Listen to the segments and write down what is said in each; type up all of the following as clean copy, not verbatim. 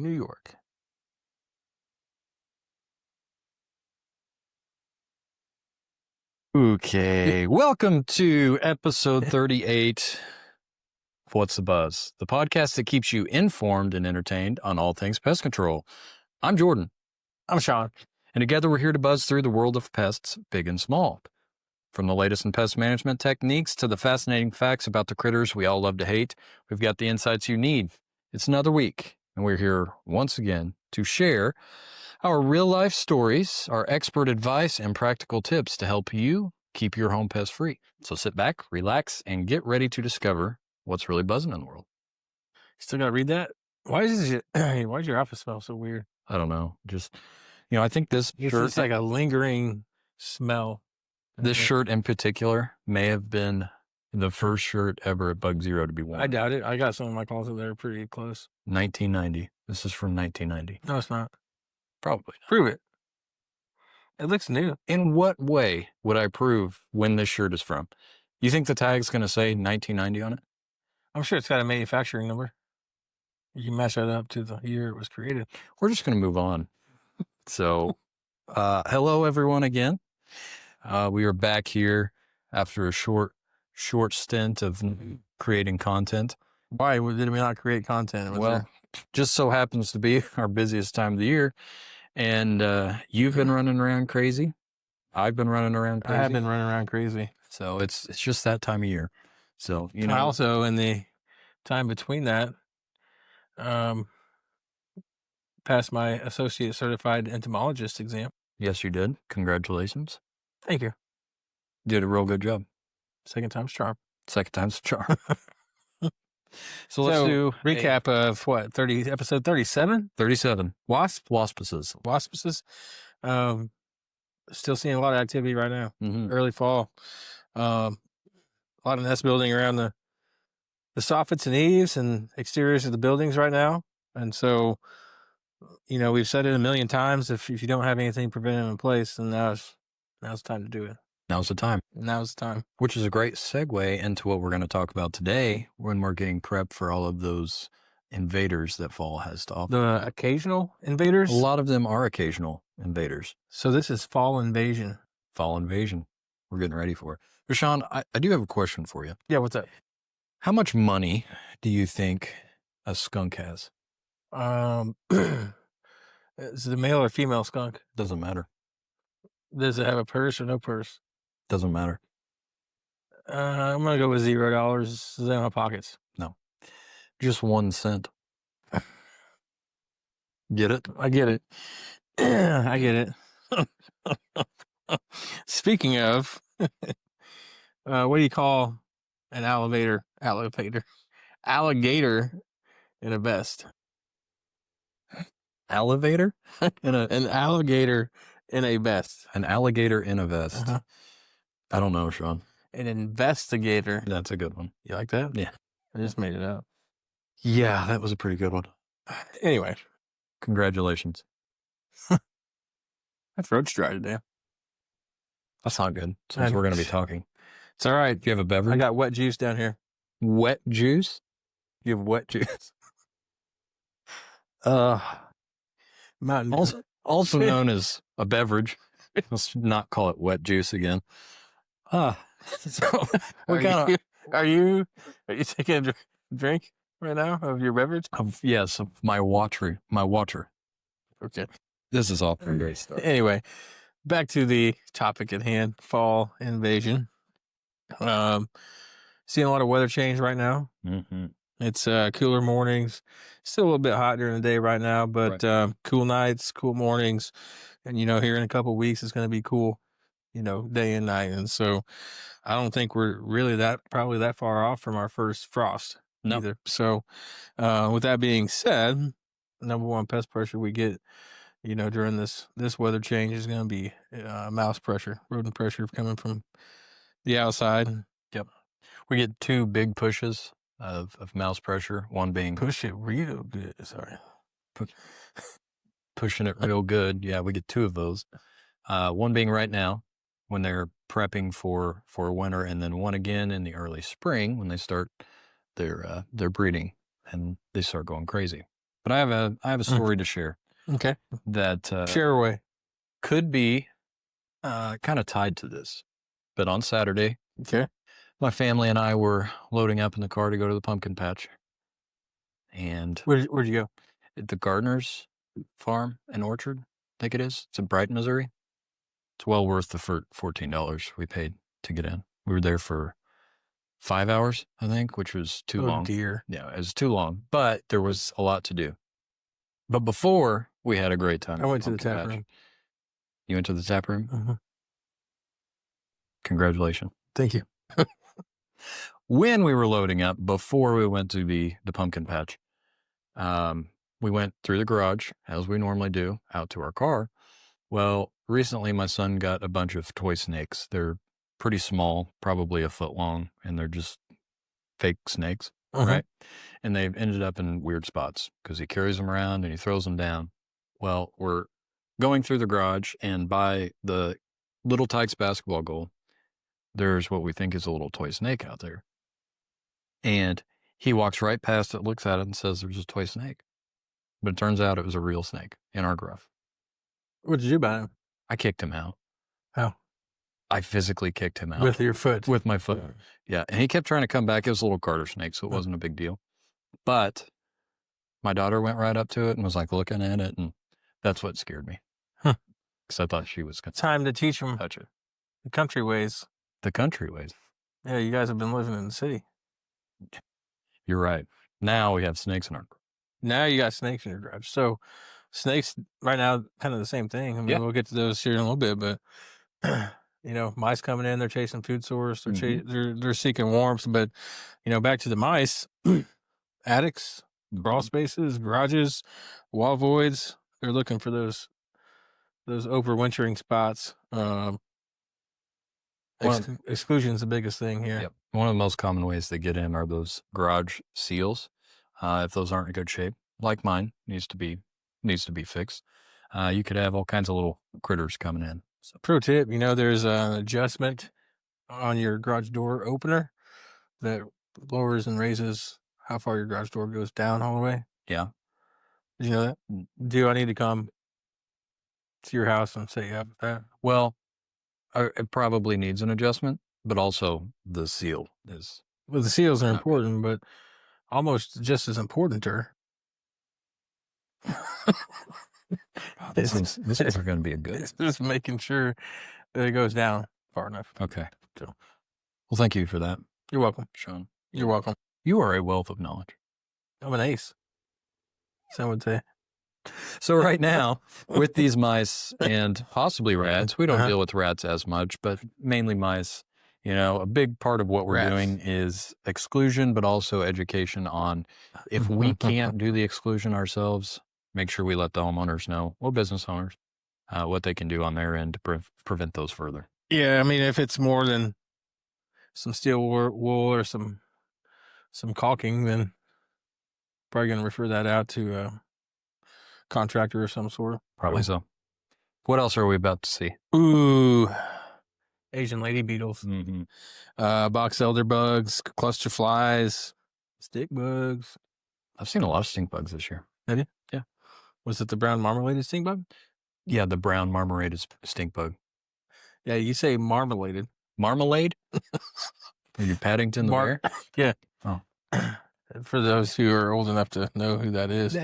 New York. Okay, welcome to episode 38 of What's the Buzz, the podcast that keeps you informed and entertained on all things pest control. I'm Jordan. I'm Shawn. And together we're here to buzz through the world of pests, big and small. From the latest in pest management techniques to the fascinating facts about the critters we all love to hate, we've got the insights you need. It's another week, and we're here once again to share our real-life stories, our expert advice, and practical tips to help you keep your home pest free. So sit back, relax, and get ready to discover what's really buzzing in the world. Still got to read that? Why does your office smell so weird? I don't know. Just, I think this shirt... It's like a lingering smell. This shirt in particular may have been the first shirt ever at Bug Zero to be worn. I doubt it. I got some in my closet that are pretty close. 1990. This is from 1990. No, it's not. Probably not. Prove it. It looks new. In what way would I prove when this shirt is from? You think the tag's going to say 1990 on it? I'm sure it's got a manufacturing number. You can match that up to the year it was created. We're just going to move on. So, hello everyone again. We are back here after a short stint of creating content. Why did we not create content? Just so happens to be our busiest time of the year. And you've been running around crazy. I've been running around crazy. I have been running around crazy. So it's just that time of year. So, I also, in the time between that, passed my associate certified entomologist exam. Yes, you did. Congratulations. Thank you. Did a real good job. Second time's charm. Second time's charm. So let's do recap of episode 37? 37. Waspices. Still seeing a lot of activity right now. Mm-hmm. Early fall. A lot of nest building around the soffits and eaves and exteriors of the buildings right now. And so, we've said it a million times. If you don't have anything preventive in place, then now's the time to do it. Now's the time. Which is a great segue into what we're going to talk about today when we're getting prepped for all of those invaders that fall has to offer. The occasional invaders? A lot of them are occasional invaders. So this is fall invasion. Fall invasion. We're getting ready for it. But Shawn, I do have a question for you. Yeah, what's up? How much money do you think a skunk has? Is it a male or female skunk? Doesn't matter. Does it have a purse or no purse? Doesn't matter. I'm going to go with $0 in my pockets. No. Just 1 cent. Get it? I get it. I get it. Speaking of, what do you call an alligator in a vest? Elevator? An alligator in a vest. An alligator in a vest. Uh-huh. I don't know, Shawn. An investigator. That's a good one. You like that? Yeah. I just made it up. Yeah, that was a pretty good one. Anyway. Congratulations. My throat's dry today. That's not good, since we're going to be talking. It's all right. Do you have a beverage? I got wet juice down here. Wet juice? You have wet juice? Mountain. Also known as a beverage. Let's not call it wet juice again. So are you taking a drink right now of your beverage? Yes, of my water. Okay. This is off to a great start. Anyway, back to the topic at hand, fall invasion. Seeing a lot of weather change right now. Mm-hmm. It's cooler mornings, still a little bit hot during the day right now, but right. Cool nights, cool mornings. And, here in a couple of weeks, it's going to be cool, day and night. And so I don't think we're really probably that far off from our first frost either. So with that being said, number one pest pressure we get, during this weather change is going to be mouse pressure, rodent pressure coming from the outside. Yep. We get 2 big pushes of mouse pressure, one being... Push it real good, sorry. Pushing it real good. Yeah, we get 2 of those. One being right now when they're prepping for winter, and then one again in the early spring when they start their breeding and they start going crazy. But I have a story to share Okay. that Share away. could be kind of tied to this. But on Saturday, Okay. my family and I were loading up in the car to go to the pumpkin patch, and Where'd you go? at the Gardener's Farm and Orchard, I think it is. It's in Brighton, Missouri. It's well worth the $14 we paid to get in. We were there for 5 hours, I think, which was too long. Oh dear. Yeah, it was too long, but there was a lot to do. But before, we had a great time. I at went to the pumpkin tap patch. room. You went to the tap room? Mhm. Congratulations. Thank you. When we were loading up, before we went to the pumpkin patch, we went through the garage, as we normally do, out to our car. Well, recently my son got a bunch of toy snakes. They're pretty small, probably a foot long, and they're just fake snakes, right? And they've ended up in weird spots because he carries them around and he throws them down. Well, we're going through the garage, and by the Little Tykes basketball goal, there's what we think is a little toy snake out there. And he walks right past it, looks at it, and says there's a toy snake. But it turns out it was a real snake in our garage. What did you do about him? I kicked him out. How? I physically kicked him out. With your foot? With my foot. Yeah. And he kept trying to come back. It was a little garter snake, so it wasn't a big deal. But my daughter went right up to it and was like looking at it, and that's what scared me. Because I thought she was going to Time to teach him touch it. the country ways. The country ways. Yeah, you guys have been living in the city. You're right. Now we have snakes in our garage. Now you got snakes in your garage. So snakes right now, kind of the same thing. I mean, Yeah. we'll get to those here in a little bit, but mice coming in, they're chasing food source, they're seeking warmth. But back to the mice, attics, crawl spaces, garages, wall voids. They're looking for those overwintering spots. Exclusion's the biggest thing here. Yep. One of the most common ways they get in are those garage seals. If those aren't in good shape, like mine, needs to be fixed. You could have all kinds of little critters coming in. So. Pro tip, there's an adjustment on your garage door opener that lowers and raises how far your garage door goes down all the way. Yeah. Did you know that? Do I need to come to your house and set you up with that? Well, it probably needs an adjustment, but also the seal is. Well, the seals are important, but almost just as important are. This is going to be a good. It's just making sure that it goes down far enough. Okay. So. Well, thank you for that. You're welcome, Shawn. You're welcome. You are a wealth of knowledge. I'm an ace, some would say. So right now, with these mice and possibly rats, we don't deal with rats as much, but mainly mice. A big part of what we're doing is exclusion, but also education on if we can't do the exclusion ourselves, make sure we let the homeowners know, or business owners, what they can do on their end to prevent those further. Yeah, I mean, if it's more than some steel wool or some caulking, then probably going to refer that out to a contractor of some sort. Probably so. What else are we about to see? Ooh, Asian lady beetles, Mm-hmm. box elder bugs, cluster flies, stick bugs. I've seen a lot of stink bugs this year. Have you? Yeah. Was it the brown marmorated stink bug? Yeah, the brown marmorated stink bug. Yeah, you say marmorated. Marmalade? Are you Paddington the bear? Yeah. Oh. For those who are old enough to know who that is.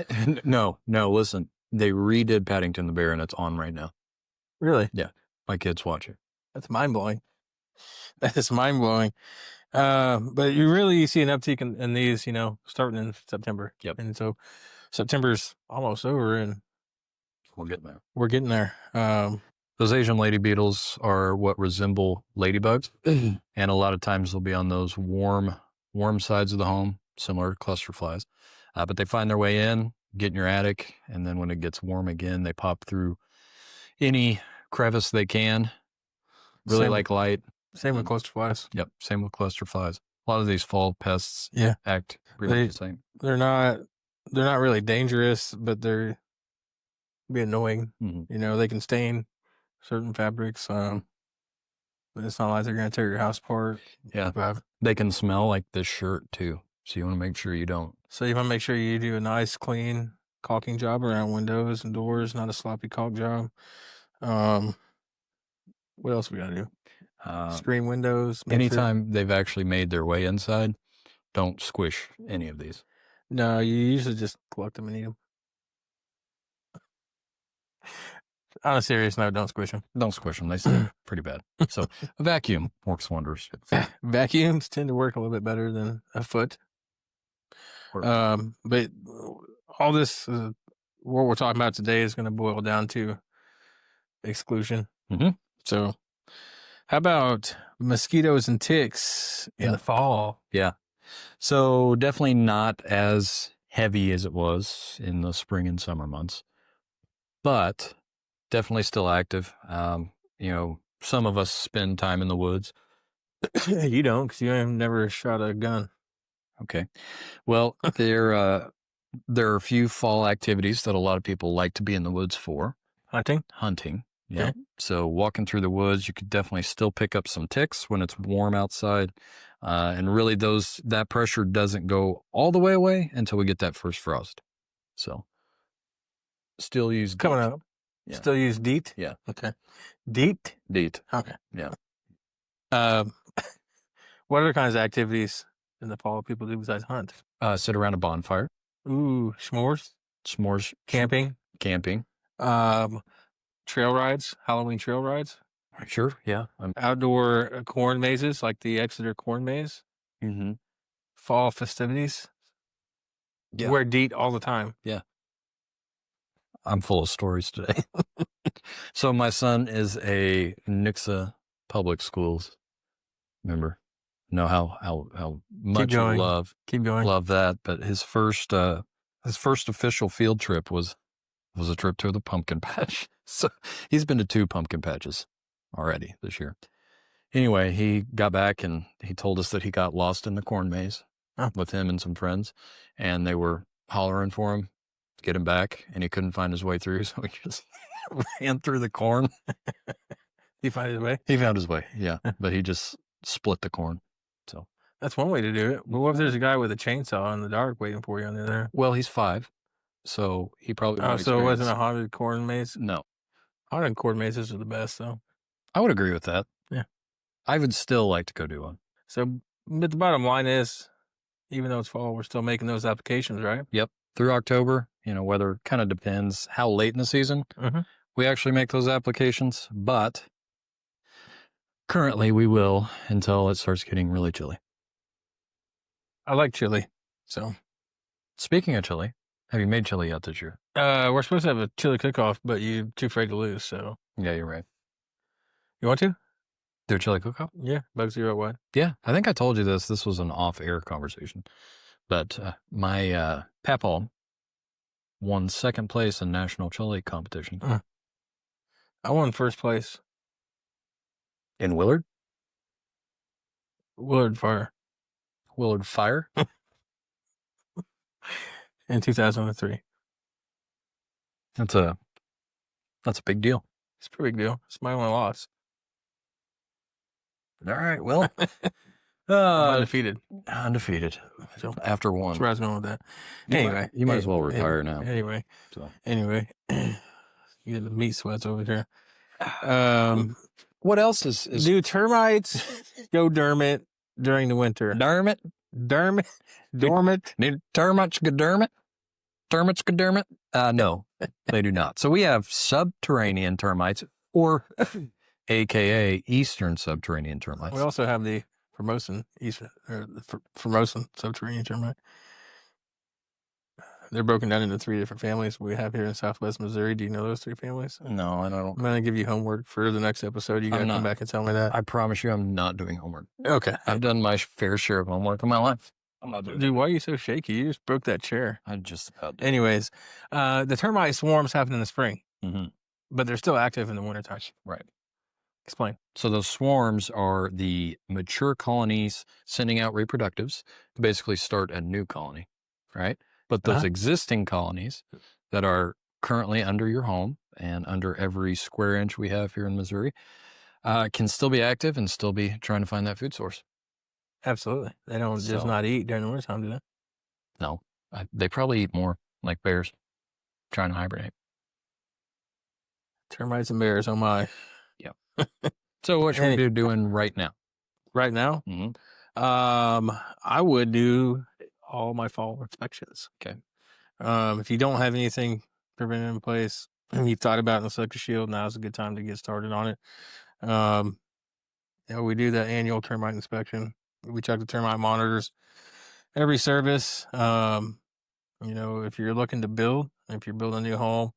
No, listen. They redid Paddington the bear, and it's on right now. Really? Yeah. My kids watch it. That's mind-blowing. That is mind-blowing. But you see an uptick in these, starting in September. Yep. And so September's almost over, and we're getting there. We're getting there. Those Asian lady beetles are what resemble ladybugs, and a lot of times they'll be on those warm sides of the home, similar to cluster flies. But they find their way in, get in your attic, and then when it gets warm again, they pop through any crevice they can. Really like light. Same with cluster flies. Yep, same with cluster flies. A lot of these fall pests act pretty much the same. They're not really dangerous, but they're be annoying. Mm-hmm. They can stain certain fabrics. But it's not like they're going to tear your house apart. Yeah. They can smell like this shirt too. So you want to make sure you don't. So you want to make sure you do a nice clean caulking job around windows and doors, not a sloppy caulk job. What else we got to do? Screen windows. Anytime they've actually made their way inside, don't squish any of these. No, you usually just collect them and eat them. On a serious note, don't squish them. Don't squish them. They stink pretty bad. So a vacuum works wonders. Vacuums tend to work a little bit better than a foot. But all this, what we're talking about today is going to boil down to exclusion. Mm-hmm. So how about mosquitoes and ticks in the fall? Yeah. So definitely not as heavy as it was in the spring and summer months, but definitely still active. Some of us spend time in the woods. You don't, because you have never shot a gun. Okay. Well, there are a few fall activities that a lot of people like to be in the woods for. Hunting. Yeah. Okay. So walking through the woods, you could definitely still pick up some ticks when it's warm outside. And really that pressure doesn't go all the way away until we get that first frost. So still use coming DEET. up. Yeah. Still use DEET? Yeah. Okay. DEET? DEET. Okay. Yeah. What other kinds of activities in the fall people do besides hunt? Sit around a bonfire. Ooh, s'mores. Camping. Trail rides, Halloween trail rides. Sure. Yeah. Outdoor corn mazes, like the Exeter corn maze. Mm-hmm. Fall festivities. Yeah. Wear DEET all the time. Yeah. I'm full of stories today. So my son is a Nixa public schools member. Know how much you love that, but his first official field trip was a trip to the pumpkin patch. So he's been to 2 pumpkin patches already this year. Anyway, he got back and he told us that he got lost in the corn maze with him and some friends, and they were hollering for him to get him back, and he couldn't find his way through, so he just ran through the corn. He found his way? He found his way, yeah. But he just split the corn. So that's one way to do it. But what if there's a guy with a chainsaw in the dark waiting for you under there? Well, he's 5, so he probably won't so it wasn't a haunted corn maze? No. Haunted corn mazes are the best, though. I would agree with that. Yeah. I would still like to go do one. So, but the bottom line is, even though it's fall, we're still making those applications, right? Yep. Through October, weather kind of depends how late in the season we actually make those applications, but currently we will until it starts getting really chilly. I like chili. So, speaking of chili, have you made chili yet this year? We're supposed to have a chili cook-off, but you're too afraid to lose, so. Yeah, you're right. You want to? Do a chili cook-off? Yeah, Bug0 what? Yeah, I think I told you this. This was an off-air conversation. But my papaw won 2nd place in national chili competition. I won 1st place. In Willard? Willard Fire. Willard Fire? In 2003. That's a big deal. It's a pretty big deal. It's my only loss. All right, well. Undefeated. So after 1. That's where I was going with that. Anyway. You might as well retire now. Anyway. You get the meat sweats over here. What else is... Do termites go dormant during the winter? Dormant? Need termites go dormant? Termites go dormant? No, they do not. So we have subterranean termites, or AKA Eastern subterranean termites. We also have the Formosan subterranean termite. They're broken down into 3 different families we have here in Southwest Missouri. Do you know those 3 families? No, I don't. I'm going to give you homework for the next episode. You got to come back and tell me that. I promise you I'm not doing homework. Okay. I've done my fair share of homework in my life. I'm not doing Dude, why are you so shaky? You just broke that chair. I just about did. Anyways, the termite swarms happen in the spring, Mm-hmm. but they're still active in the wintertime. Right. Explain. So those swarms are the mature colonies sending out reproductives to basically start a new colony, right? But those existing colonies that are currently under your home and under every square inch we have here in Missouri can still be active and still be trying to find that food source. Absolutely. They don't just not eat during the wintertime, do they? No. They probably eat more, like bears. trying to hibernate. Termites and bears, oh my. So what should we be doing right now? Right now? Mhm. I would do all my fall inspections. Okay. If you don't have anything preventive in place, you've thought about an electric shield, now's a good time to get started on it. We do the annual termite inspection. We check the termite monitors every service. If you're looking to build, if you're building a new home,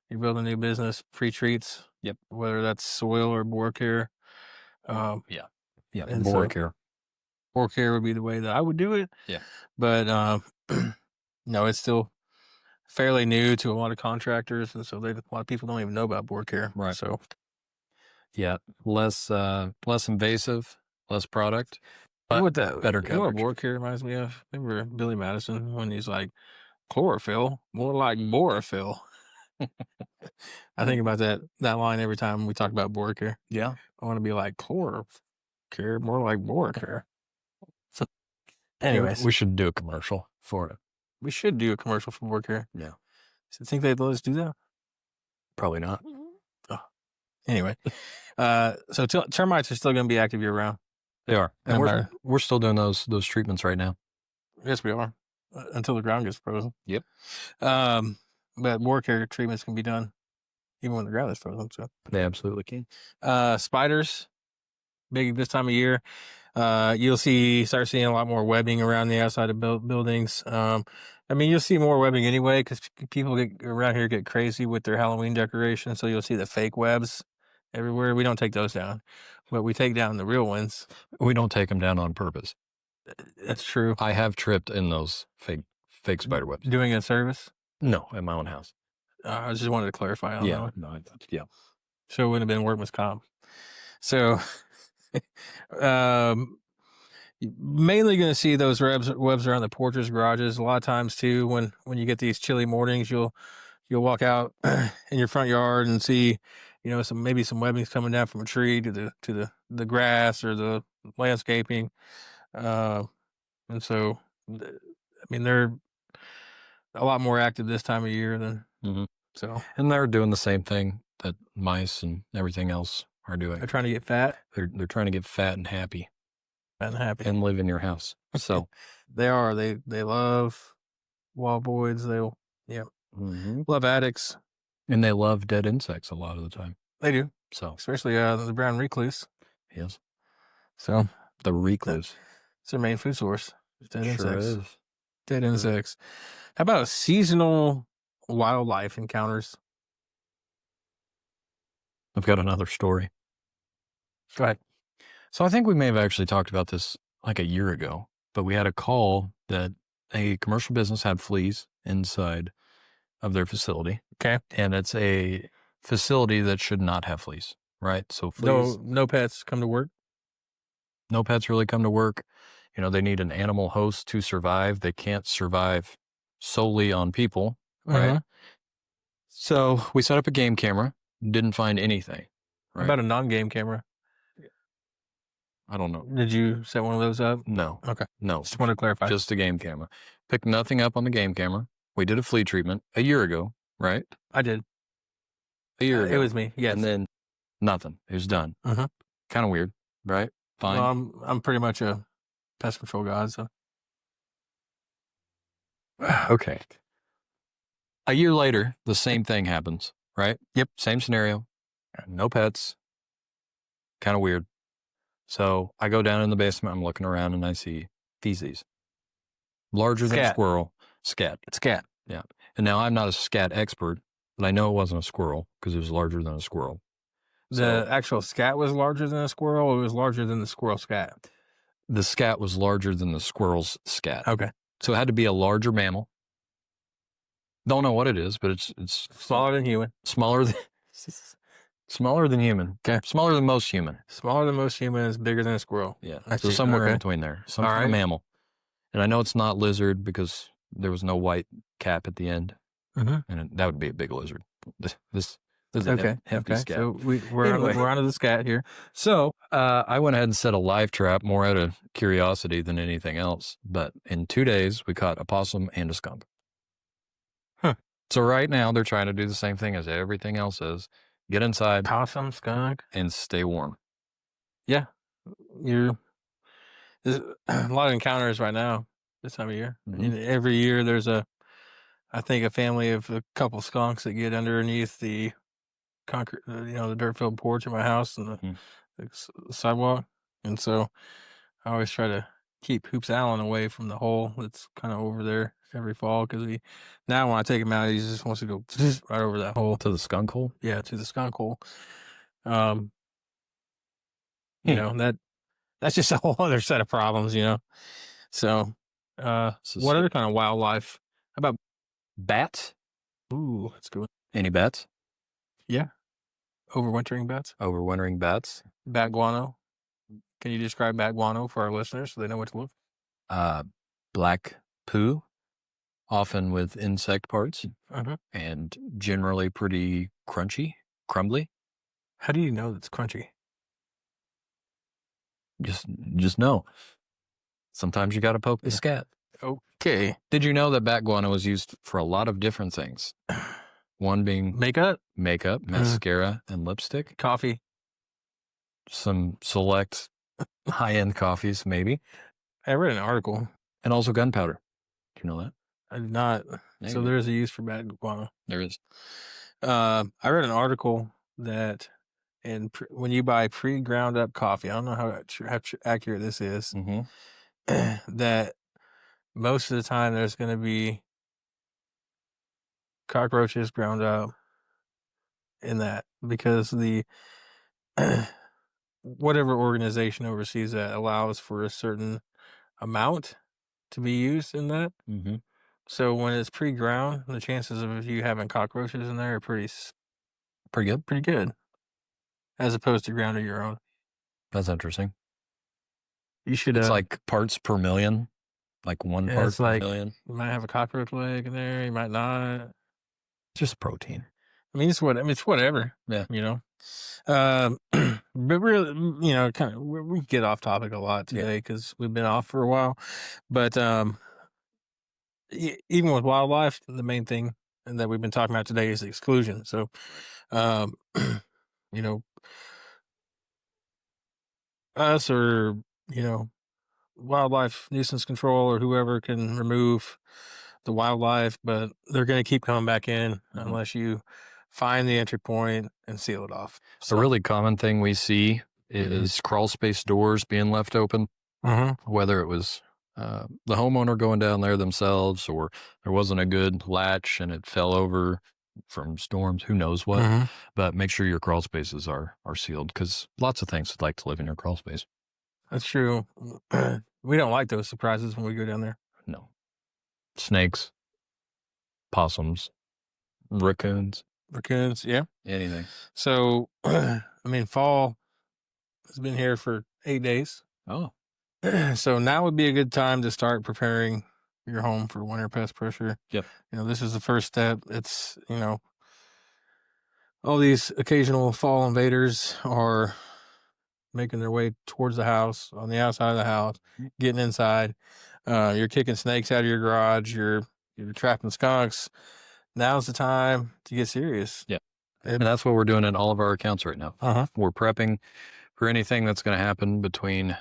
you build a new business, pre-treats. Yep. Whether that's soil or bore care. Yeah. and Bore so- care. Bore care would be the way that I would do it. Yeah. But no, it's still fairly new to a lot of contractors, and so a lot of people don't even know about bore care. Right. So Yeah. Less invasive, less product, but what the better you know what coverage. bore care reminds me of? Remember Billy Madison when he's like chlorophyll, more like borophyll. I think about that line every time we talk about bore care. Yeah. I want to be like care, more like bore care. So, anyways, We should do a commercial for it. we should do a commercial for bore care. Yeah. So think they'd let us do that? Probably not. Anyway, so termites are still going to be active year round. They are. And No we're matter. we're still doing those treatments right now. Yes, we are until the ground gets frozen. Yep. But bore care treatments can be done even when the ground is frozen. So They absolutely can. spiders, big this time of year. You'll start seeing a lot more webbing around the outside of buildings. You'll see more webbing anyway because people around here get crazy with their Halloween decorations. So you'll see the fake webs everywhere. We don't take those down, but we take down the real ones. We don't take them down on purpose. That's true. I have tripped in those fake spider webs. Doing a service? No, at my own house. I just wanted to clarify on that one. No, yeah. So it wouldn't have been workman's comp. So, mainly going to see those webs around the porches, garages. A lot of times too, when you get these chilly mornings, you'll walk out in your front yard and see, maybe some webbings coming down from a tree to the grass or the landscaping. And so, they're a lot more active this time of year than so. And they're doing the same thing that mice and everything else are doing. They're trying to get fat. They're trying to get fat and happy And live in your house. So they are. They love wall voids. They'll love attics. And they love dead insects a lot of the time. They do. So Especially the brown recluse. yes. So The recluse. it's their main food source. Dead insects. Is. Dead insects. How about seasonal wildlife encounters? I've got another story. Go ahead. So I think we may have actually talked about this like a year ago, but we had a call that a commercial business had fleas inside of their facility. Okay. And it's a facility that should not have fleas, right? So fleas, No pets come to work. no pets really come to work. They need an animal host to survive. They can't survive solely on people, right? Uh-huh. So we set up a game camera, didn't find anything. How about a non-game camera? I don't know. Did you set one of those up? No. Okay. No. Just want to clarify. Just a game camera. Picked nothing up on the game camera. We did a flea treatment a year ago, right? I did. A year ago. It was me. Yes. And then nothing. It was done. Uh-huh. Kind of weird, right? Fine. Well, I'm pretty much a pest control god, so. Okay. A year later, the same thing happens, right? Yep. Same scenario. No pets. Kind of weird. So I go down in the basement. I'm looking around and I see feces. Larger than a Scat. squirrel. Scat. Scat. Yeah. And now I'm not a scat expert, but I know it wasn't a squirrel because it was larger than a squirrel. The actual scat was larger than a squirrel, or it was larger than the squirrel scat? The scat was larger than the squirrel's scat. Okay. So it had to be a larger mammal. Don't know what it is, but it's Smaller than human. smaller than human. Okay. Smaller than most human. Smaller than most human is bigger than a squirrel. Yeah. I So see. somewhere in Okay. between there. Some All kind of right. mammal. And I know it's not lizard because there was no white cap at the end. Mhm. And that would be a big lizard. This is a Okay. hefty Okay. scat. So we're Anyway. we're onto the scat here. So I went ahead and set a live trap more out of curiosity than anything else. But in 2 days, we caught a possum and a skunk. Huh. So right now they're trying to do the same thing as everything else is. Get inside Possum, skunk. and stay warm. Yeah, you're there's a lot of encounters right now this time of year. Mhm. And every year there's I think a family of a couple skunks that get underneath the concrete, the dirt filled porch of my house and Mm. the sidewalk. And so I always try to keep Hoops Allen away from the hole that's kind of over there every fall because now when I take him out, he just wants to go right over that hole. To the skunk hole? Yeah, to the skunk hole. Um, Hmm. that's just a whole other set of problems. So, what other kind of wildlife? How about bats? ooh, that's good. Any bats? Yeah, overwintering bats, Overwintering bats? bat guano. Can you describe bat guano for our listeners so they know what to look? Black poo, often with insect parts, Uh-huh. and generally pretty crumbly. How do you know that's crunchy? Just know. Sometimes you got to poke the scat. Okay, Did you know that bat guano is used for a lot of different things? One being makeup, makeup, mascara, and lipstick. coffee. Some select high-end coffees, maybe. I read an article. And also gunpowder. Do you know that? I did not. So there is a use for bat guano. There is. I read an article that when you buy pre-ground up coffee, I don't know how accurate this is, Mm-hmm. that most of the time there's going to be cockroaches ground up in that because the whatever organization oversees that allows for a certain amount to be used in that. Mm-hmm. So when it's pre-ground, the chances of you having cockroaches in there are pretty good, as opposed to ground of your own. That's interesting. You should. It's like parts per million, like one part per million. You might have a cockroach leg in there. You might not. Just protein. I mean, it's whatever. Yeah. But really, kind of we get off topic a lot today because we've been off for a while. But even with wildlife, the main thing that we've been talking about today is exclusion. So, us or wildlife nuisance control or whoever can remove the wildlife, but they're going to keep coming back in unless you find the entry point and seal it off. So, a really common thing we see is crawl space doors being left open, whether it was the homeowner going down there themselves or there wasn't a good latch and it fell over from storms, who knows what. But make sure your crawl spaces are sealed because lots of things would like to live in your crawl space. That's true. We don't like those surprises when we go down there. No. Snakes, possums, raccoons, yeah. anything. So, fall has been here for 8 days. Oh. So now would be a good time to start preparing your home for winter pest pressure. Yep. This is the first step. It's, all these occasional fall invaders are making their way towards the house, on the outside of the house, getting inside. You're kicking snakes out of your garage. You're trapping skunks. Now's the time to get serious. Yeah. And that's what we're doing in all of our accounts right now. We're prepping for anything that's going to happen between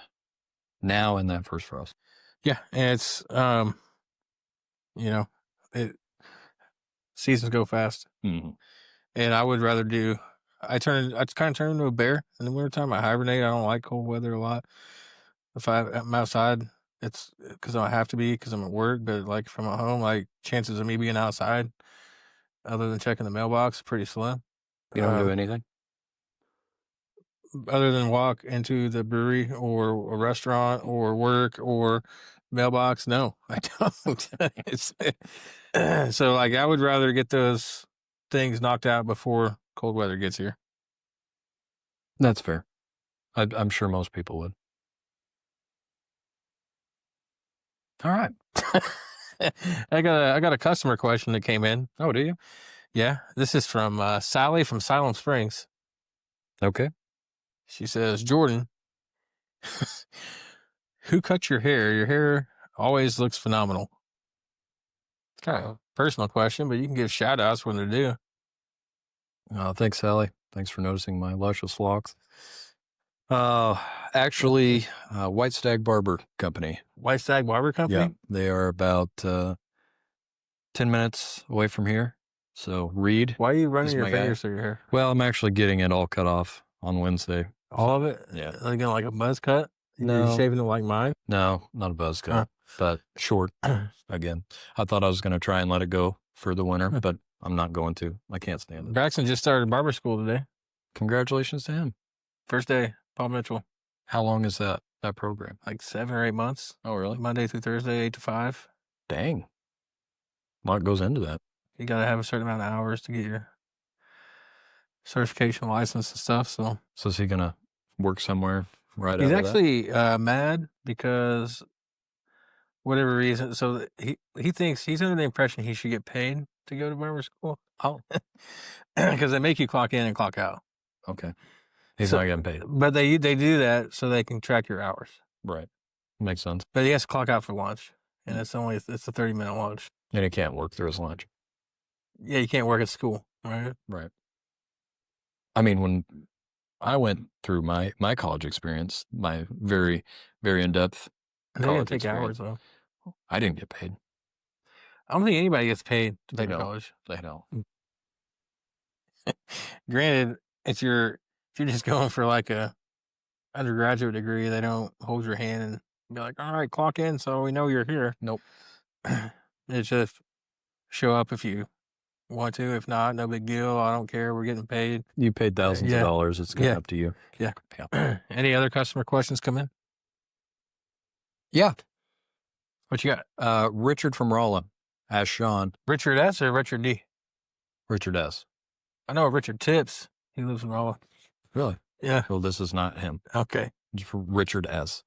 now and that first frost. Yeah. And it's, seasons go fast. Mm-hmm. And I would rather I kind of turn into a bear in the wintertime. I hibernate. I don't like cold weather a lot. If I'm outside, it's because I have to be because I'm at work. But like if I'm at home, like chances of me being outside, other than checking the mailbox, pretty slim. You don't do anything? Other than walk into the brewery or a restaurant or work or mailbox, no, I don't. So like I would rather get those things knocked out before cold weather gets here. That's fair. I'm sure most people would. All right. I got a customer question that came in. Oh, do you? Yeah. This is from Sally from Silent Springs. Okay. She says, Jordan, who cut your hair? Your hair always looks phenomenal. It's kind of a personal question, but you can give shout outs when they're due. Thanks, Sally. Thanks for noticing my luscious locks. Actually, White Stag Barber Company. White Stag Barber Company? Yeah, they are about 10 minutes away from here. So Reed. Why are you running is your my guy. fingers through your hair? Well, I'm actually getting it all cut off on Wednesday. All of it? Yeah. Like, like a buzz cut? No. You're shaving it like mine? No, not a buzz cut, but short again. I thought I was going to try and let it go for the winter, but I'm not going to. I can't stand it. Braxton just started barber school today. Congratulations to him. First day, Paul Mitchell. How long is that program? Like 7 or 8 months. Oh, really? Monday through Thursday, 8 to 5. Dang. What goes into that? You got to have a certain amount of hours to get your certification license and stuff. So is he going to work somewhere right he's out of actually mad because whatever reason. So he thinks he's under the impression he should get paid to go to barber school. Oh. Because they make you clock in and clock out. Okay. He's not getting paid. But they do that so they can track your hours. Right. Makes sense. But he has to clock out for lunch. And it's a 30-minute lunch. And he can't work through his lunch. Yeah, you can't work at school, right? Right. I mean, when I went through my college experience, my very, very in-depth college take experience, hours, though. I didn't get paid. I don't think anybody gets paid to They go to don't. college. They don't. Granted, if you're just going for like a undergraduate degree, they don't hold your hand and be like, all right, clock in so we know you're here. Nope. It's just show up if you want to. If not, no big deal. I don't care. We're getting paid. You paid thousands of dollars. It's up to you. Yeah. Any other customer questions come in? Yeah. What you got? Richard from Rolla asked Shawn. Richard S. or Richard D? Richard S. I know Richard Tips. He lives in Rolla. Really? Yeah. Well, this is not him. Okay. It's for Richard S.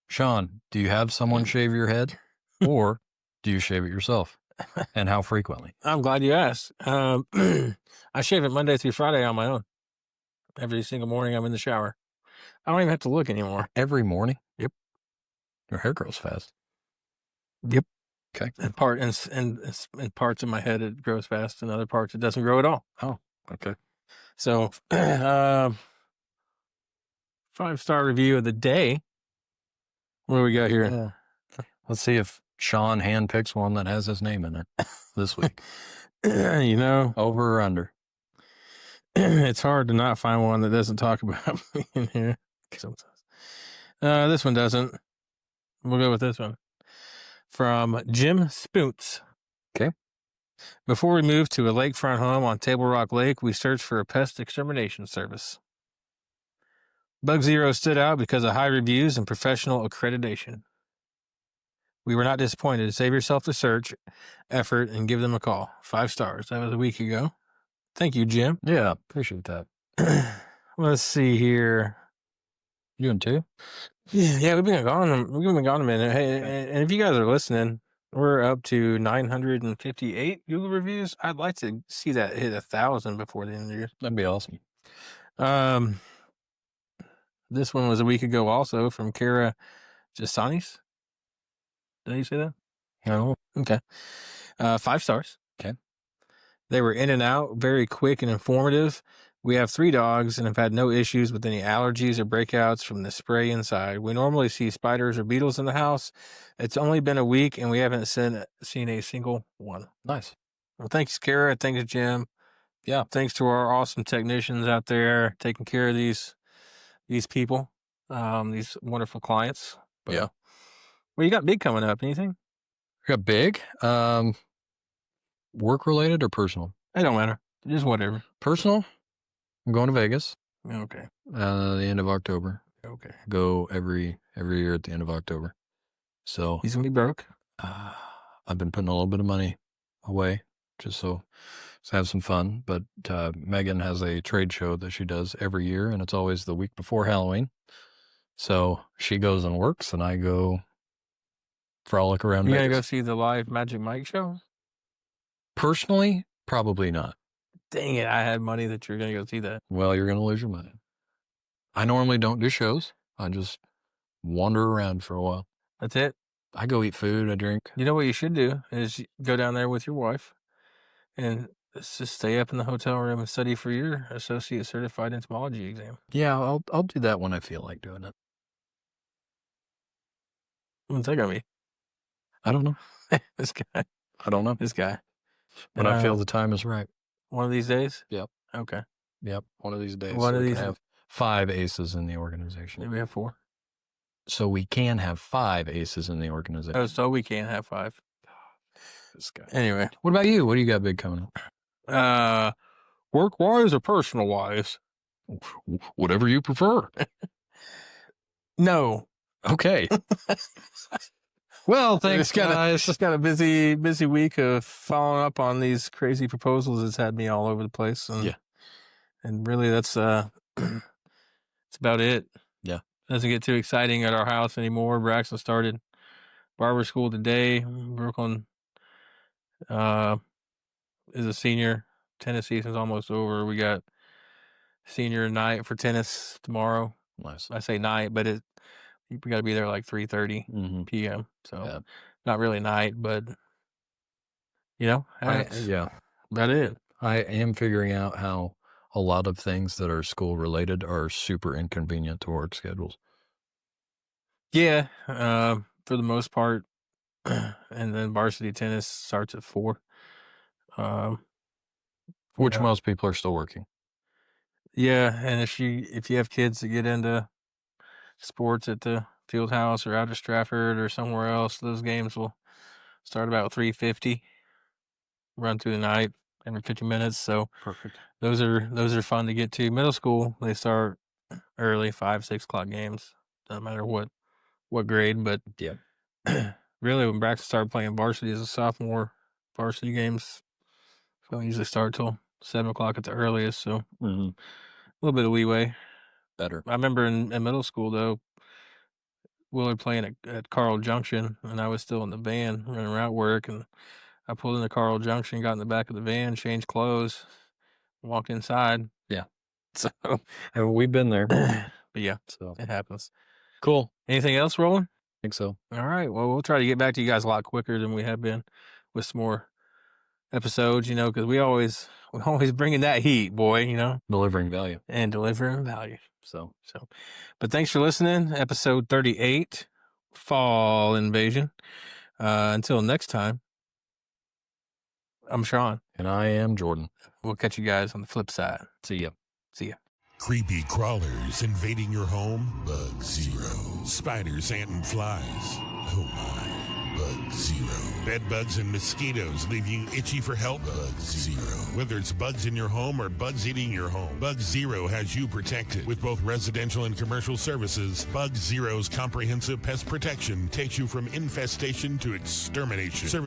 Shawn, do you have someone shave your head, or do you shave it yourself? And how frequently? I'm glad you asked. I shave it Monday through Friday on my own. Every single morning I'm in the shower. I don't even have to look anymore. Every morning? Yep. Your hair grows fast. Yep. Okay. And parts of my head it grows fast, and other parts it doesn't grow at all. Oh, okay. So 5-star review of the day. What do we got here? Yeah. Let's see if Shawn handpicks one that has his name in it this week. You know, over or under? It's hard to not find one that doesn't talk about me in here. Sometimes. This one doesn't. We'll go with this one. From Jim Spoots. Okay. Before we moved to a lakefront home on Table Rock Lake, we searched for a pest extermination service. Bug Zero stood out because of high reviews and professional accreditation. We were not disappointed. Save yourself the search effort and give them a call. 5 stars. That was a week ago. Thank you, Jim. Yeah, appreciate that. Let's see here. You in too? Yeah, we've been gone. We've been gone a minute. Hey, and if you guys are listening, we're up to 958 Google reviews. I'd like to see that hit 1,000 before the end of the year. That'd be awesome. This one was a week ago, also from Kara Jasanis. Did you say that? No. Okay. 5 stars. Okay. They were in and out, very quick and informative. We have 3 dogs and have had no issues with any allergies or breakouts from the spray inside. We normally see spiders or beetles in the house. It's only been a week and we haven't seen a single one. Nice. Well, thanks, Kara. Thanks, Jim. Yeah. Thanks to our awesome technicians out there taking care of these people, these wonderful clients. But, yeah. Well, you got big coming up. Anything? Got big? Work related or personal? It don't matter. Just whatever. Personal? I'm going to Vegas. Okay. The end of October. Okay. Go every year at the end of October. So he's gonna be broke. I've been putting a little bit of money away just so have some fun. But Megan has a trade show that she does every year, and it's always the week before Halloween. So she goes and works, and I go frolic around. You Vegas. gonna go see the live Magic Mike show? Personally, probably not. Dang it, I had money that you're going to go see that. Well, you're going to lose your money. I normally don't do shows. I just wander around for a while. That's it? I go eat food, I drink. You know what you should do is go down there with your wife and just stay up in the hotel room and study for your associate certified entomology exam. Yeah, I'll do that when I feel like doing it. When's that gonna be? I don't know. This guy. I don't know. This guy. When I feel the time is right. One of these days? Yep. Okay. Yep. One of these days. One so of we these. can have 5 aces in the organization. Maybe we have 4. So we can have 5 aces in the organization. Oh, so we can't have 5. This guy. Anyway. What about you? What do you got big coming up? Work-wise or personal-wise? Whatever you prefer. No. Okay. Well, thanks, guys. Just got a busy week of following up on these crazy proposals. It's had me all over the place. And, Yeah. And really, that's it's about it. Yeah. Doesn't get too exciting at our house anymore. Braxton started barber school today. Brooklyn is a senior. Tennis season's almost over. We got senior night for tennis tomorrow. Nice. I say night, but we got to be there like 3:30 p.m. So not really night, but that's about it. I am figuring out how a lot of things that are school related are super inconvenient to work schedules. Yeah, for the most part. And then varsity tennis starts at 4. Which most people are still working. Yeah, and if you have kids that get into sports at the field house or out of Stratford or somewhere else, those games will start about 3:50, run through the night every 50 minutes. So perfect. Those are fun to get to. Middle school, they start early, 5-6 o'clock games. Doesn't matter what grade, but really when Braxton started playing varsity as a sophomore, varsity games don't usually start till 7 o'clock at the earliest. So a little bit of leeway. Better. I remember in middle school though, Willard playing at Carl Junction, and I was still in the van running route work, and I pulled into Carl Junction, got in the back of the van, changed clothes, walked inside. Yeah. So we've been there. But yeah, so it happens. Cool. Anything else, Roland? I think so. All right. Well, we'll try to get back to you guys a lot quicker than we have been with some more episodes, because we always bringing that heat, boy, delivering value. So, but thanks for listening. Episode 38, Fall Invasion. Until next time, I'm Shawn. And I am Jordan. We'll catch you guys on the flip side. See ya. Creepy crawlers invading your home? Bug zero. Spiders, ant, and flies? Oh my. Bug zero. Bed bugs and mosquitoes leave you itchy for help? Bug zero. Whether it's bugs in your home or bugs eating your home, Bug Zero has you protected. With both residential and commercial services, Bug Zero's comprehensive pest protection takes you from infestation to extermination.